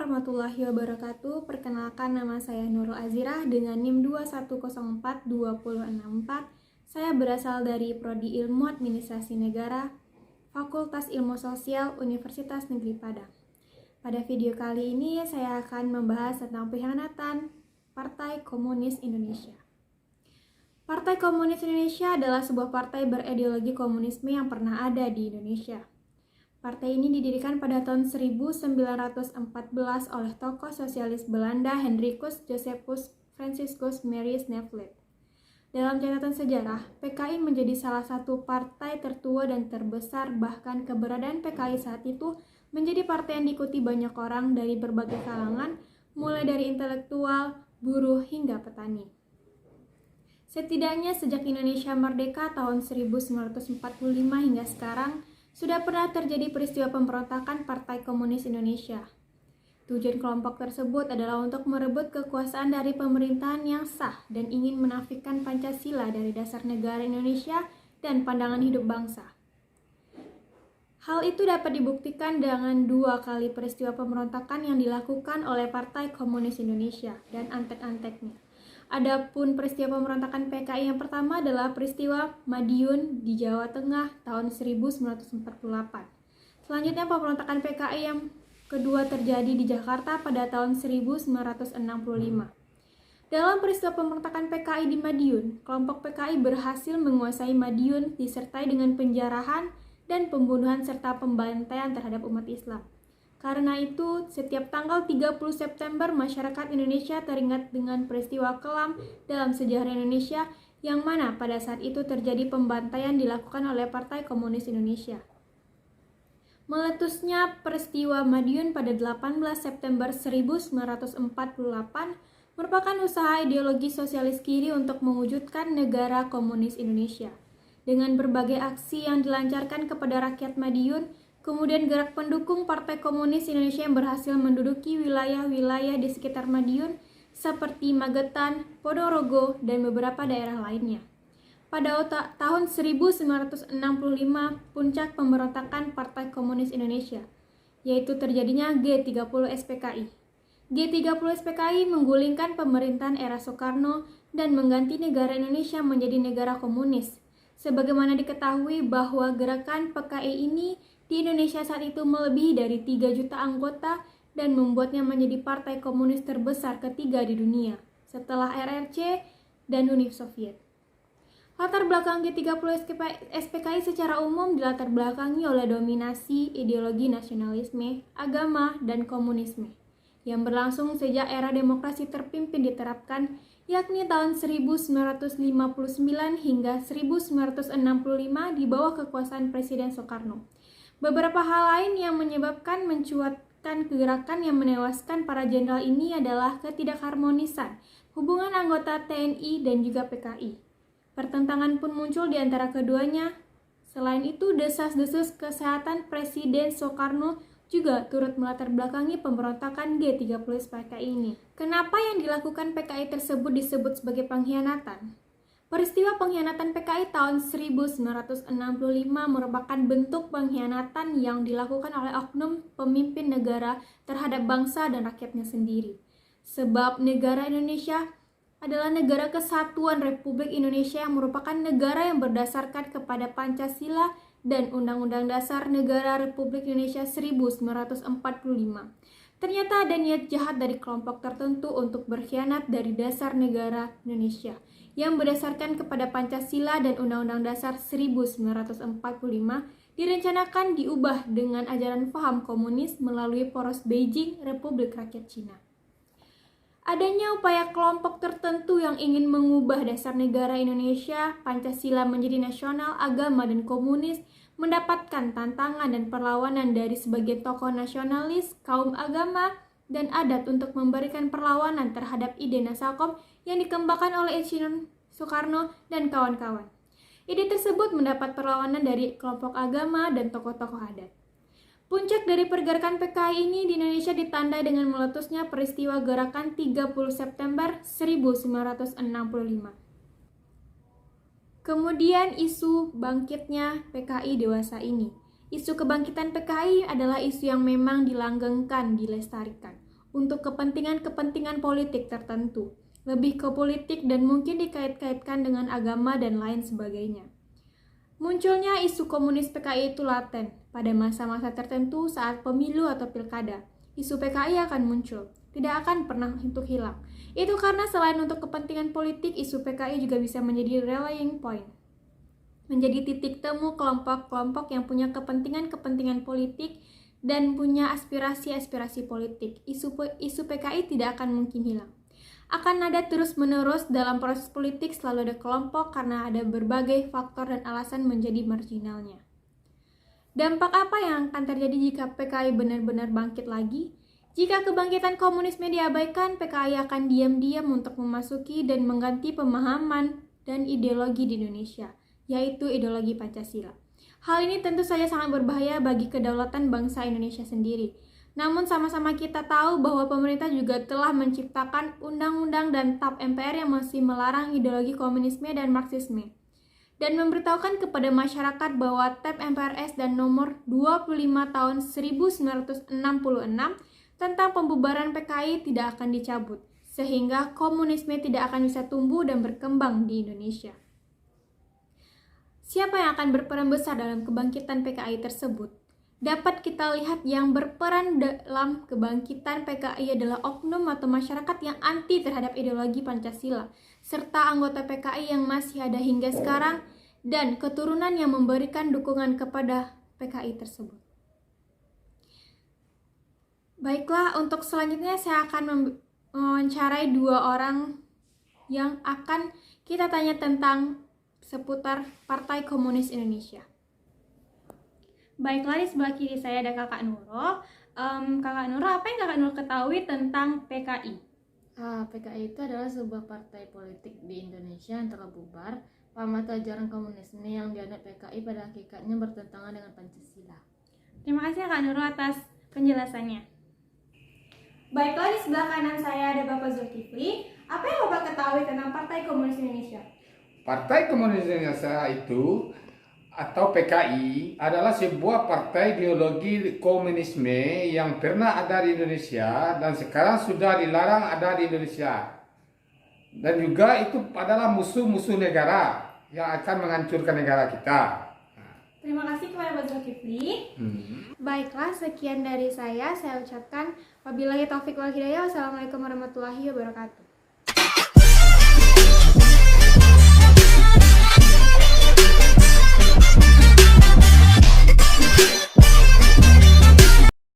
warahmatullahi wabarakatuh. Perkenalkan, nama saya Nurul Azirah dengan NIM 210420664. Saya berasal dari Prodi Ilmu Administrasi Negara, Fakultas Ilmu Sosial, Universitas Negeri Padang. Pada video kali ini saya akan membahas tentang pengkhianatan Partai Komunis Indonesia. Partai Komunis Indonesia adalah sebuah partai berideologi komunisme yang pernah ada di Indonesia. Partai ini didirikan pada tahun 1914 oleh tokoh sosialis Belanda Hendrikus Josephus Franciscus Marius Nevlet. Dalam catatan sejarah, PKI menjadi salah satu partai tertua dan terbesar, bahkan keberadaan PKI saat itu menjadi partai yang diikuti banyak orang dari berbagai kalangan, mulai dari intelektual, buruh, hingga petani. Setidaknya sejak Indonesia merdeka tahun 1945 hingga sekarang, sudah pernah terjadi peristiwa pemberontakan Partai Komunis Indonesia. Tujuan kelompok tersebut adalah untuk merebut kekuasaan dari pemerintahan yang sah dan ingin menafikan Pancasila dari dasar negara Indonesia dan pandangan hidup bangsa. Hal itu dapat dibuktikan dengan 2 kali peristiwa pemberontakan yang dilakukan oleh Partai Komunis Indonesia dan antek-anteknya. Adapun peristiwa pemberontakan PKI yang pertama adalah peristiwa Madiun di Jawa Tengah tahun 1948. Selanjutnya pemberontakan PKI yang kedua terjadi di Jakarta pada tahun 1965. Dalam peristiwa pemberontakan PKI di Madiun, kelompok PKI berhasil menguasai Madiun disertai dengan penjarahan dan pembunuhan serta pembantaian terhadap umat Islam. Karena itu, setiap tanggal 30 September, masyarakat Indonesia teringat dengan peristiwa kelam dalam sejarah Indonesia yang mana pada saat itu terjadi pembantaian dilakukan oleh Partai Komunis Indonesia. Meletusnya peristiwa Madiun pada 18 September 1948 merupakan usaha ideologi sosialis kiri untuk mewujudkan negara komunis Indonesia. Dengan berbagai aksi yang dilancarkan kepada rakyat Madiun, kemudian gerak pendukung Partai Komunis Indonesia yang berhasil menduduki wilayah-wilayah di sekitar Madiun seperti Magetan, Ponorogo, dan beberapa daerah lainnya. Pada tahun 1965, puncak pemberontakan Partai Komunis Indonesia, yaitu terjadinya G30 SPKI. G30 SPKI menggulingkan pemerintahan era Soekarno dan mengganti negara Indonesia menjadi negara komunis. Sebagaimana diketahui bahwa gerakan PKI ini di Indonesia saat itu melebihi dari 3 juta anggota dan membuatnya menjadi partai komunis terbesar ketiga di dunia setelah RRC dan Uni Soviet. Latar belakang G30 SPKI secara umum dilatar belakangi oleh dominasi ideologi nasionalisme, agama, dan komunisme yang berlangsung sejak era demokrasi terpimpin diterapkan, yakni tahun 1959 hingga 1965 di bawah kekuasaan Presiden Soekarno. Beberapa hal lain yang menyebabkan mencuatkan gerakan yang menewaskan para jenderal ini adalah ketidakharmonisan hubungan anggota TNI dan juga PKI. Pertentangan pun muncul di antara keduanya. Selain itu, desas-desus kesehatan Presiden Soekarno juga turut melatar belakangi pemberontakan G30 SPKI ini. Kenapa yang dilakukan PKI tersebut disebut sebagai pengkhianatan? Peristiwa pengkhianatan PKI tahun 1965 merupakan bentuk pengkhianatan yang dilakukan oleh oknum pemimpin negara terhadap bangsa dan rakyatnya sendiri. Sebab negara Indonesia adalah negara kesatuan Republik Indonesia yang merupakan negara yang berdasarkan kepada Pancasila dan Undang-Undang Dasar Negara Republik Indonesia 1945. Ternyata ada niat jahat dari kelompok tertentu untuk berkhianat dari dasar negara Indonesia yang berdasarkan kepada Pancasila dan Undang-Undang Dasar 1945 direncanakan diubah dengan ajaran paham komunis melalui poros Beijing, Republik Rakyat Cina. Adanya upaya kelompok tertentu yang ingin mengubah dasar negara Indonesia, Pancasila menjadi nasional, agama, dan komunis mendapatkan tantangan dan perlawanan dari sebagian tokoh nasionalis, kaum agama, dan adat untuk memberikan perlawanan terhadap ide Nasakom yang dikembangkan oleh Insinyur Soekarno dan kawan-kawan. Ide tersebut mendapat perlawanan dari kelompok agama dan tokoh-tokoh adat. Puncak dari pergerakan PKI ini di Indonesia ditandai dengan meletusnya peristiwa gerakan 30 September 1965. Kemudian isu bangkitnya PKI dewasa ini. Isu kebangkitan PKI adalah isu yang memang dilanggengkan, dilestarikan. untuk kepentingan-kepentingan politik tertentu, lebih ke politik dan mungkin dikait-kaitkan dengan agama dan lain sebagainya. Munculnya isu komunis PKI itu laten pada masa-masa tertentu saat pemilu atau pilkada. Isu PKI akan muncul, tidak akan pernah untuk hilang. Itu karena selain untuk kepentingan politik, isu PKI juga bisa menjadi rallying point, menjadi titik temu kelompok-kelompok yang punya kepentingan-kepentingan politik dan punya aspirasi-aspirasi politik. Isu PKI tidak akan mungkin hilang. Akan ada terus-menerus dalam proses politik, selalu ada kelompok karena ada berbagai faktor dan alasan menjadi marginalnya. Dampak apa yang akan terjadi jika PKI benar-benar bangkit lagi? Jika kebangkitan komunisme diabaikan, PKI akan diam-diam untuk memasuki dan mengganti pemahaman dan ideologi di Indonesia, yaitu ideologi Pancasila. Hal ini tentu saja sangat berbahaya bagi kedaulatan bangsa Indonesia sendiri. Namun sama-sama kita tahu bahwa pemerintah juga telah menciptakan undang-undang dan TAP MPR yang masih melarang ideologi komunisme dan Marxisme, dan memberitahukan kepada masyarakat bahwa TAP MPRS dan nomor 25 tahun 1966 tentang pembubaran PKI tidak akan dicabut, sehingga komunisme tidak akan bisa tumbuh dan berkembang di Indonesia. Siapa yang akan berperan besar dalam kebangkitan PKI tersebut? Dapat kita lihat yang berperan dalam kebangkitan PKI adalah oknum atau masyarakat yang anti terhadap ideologi Pancasila, serta anggota PKI yang masih ada hingga sekarang, dan keturunan yang memberikan dukungan kepada PKI tersebut. Baiklah, untuk selanjutnya saya akan mewawancarai 2 orang yang akan kita tanya tentang seputar Partai Komunis Indonesia. Baiklah, di sebelah kiri saya ada Kakak Nurul. Kakak Nurul, apa yang Kakak Nurul ketahui tentang PKI? PKI itu adalah sebuah partai politik di Indonesia yang telah bubar. Pengamat ajaran komunisme yang dianut PKI pada hakikatnya bertentangan dengan Pancasila. Terima kasih Kak Nurul atas penjelasannya. Baiklah, di sebelah kanan saya ada Bapak Zulkifli. Apa yang Bapak ketahui tentang Partai Komunis Indonesia? Partai Komunis Indonesia itu atau PKI adalah sebuah partai ideologi komunisme yang pernah ada di Indonesia dan sekarang sudah dilarang ada di Indonesia. Dan juga itu adalah musuh-musuh negara yang akan menghancurkan negara kita. Terima kasih kepada Pak Zulkifli. Baiklah, sekian dari saya ucapkan wabillahi taufiq wal hidayah. Wassalamualaikum warahmatullahi wabarakatuh.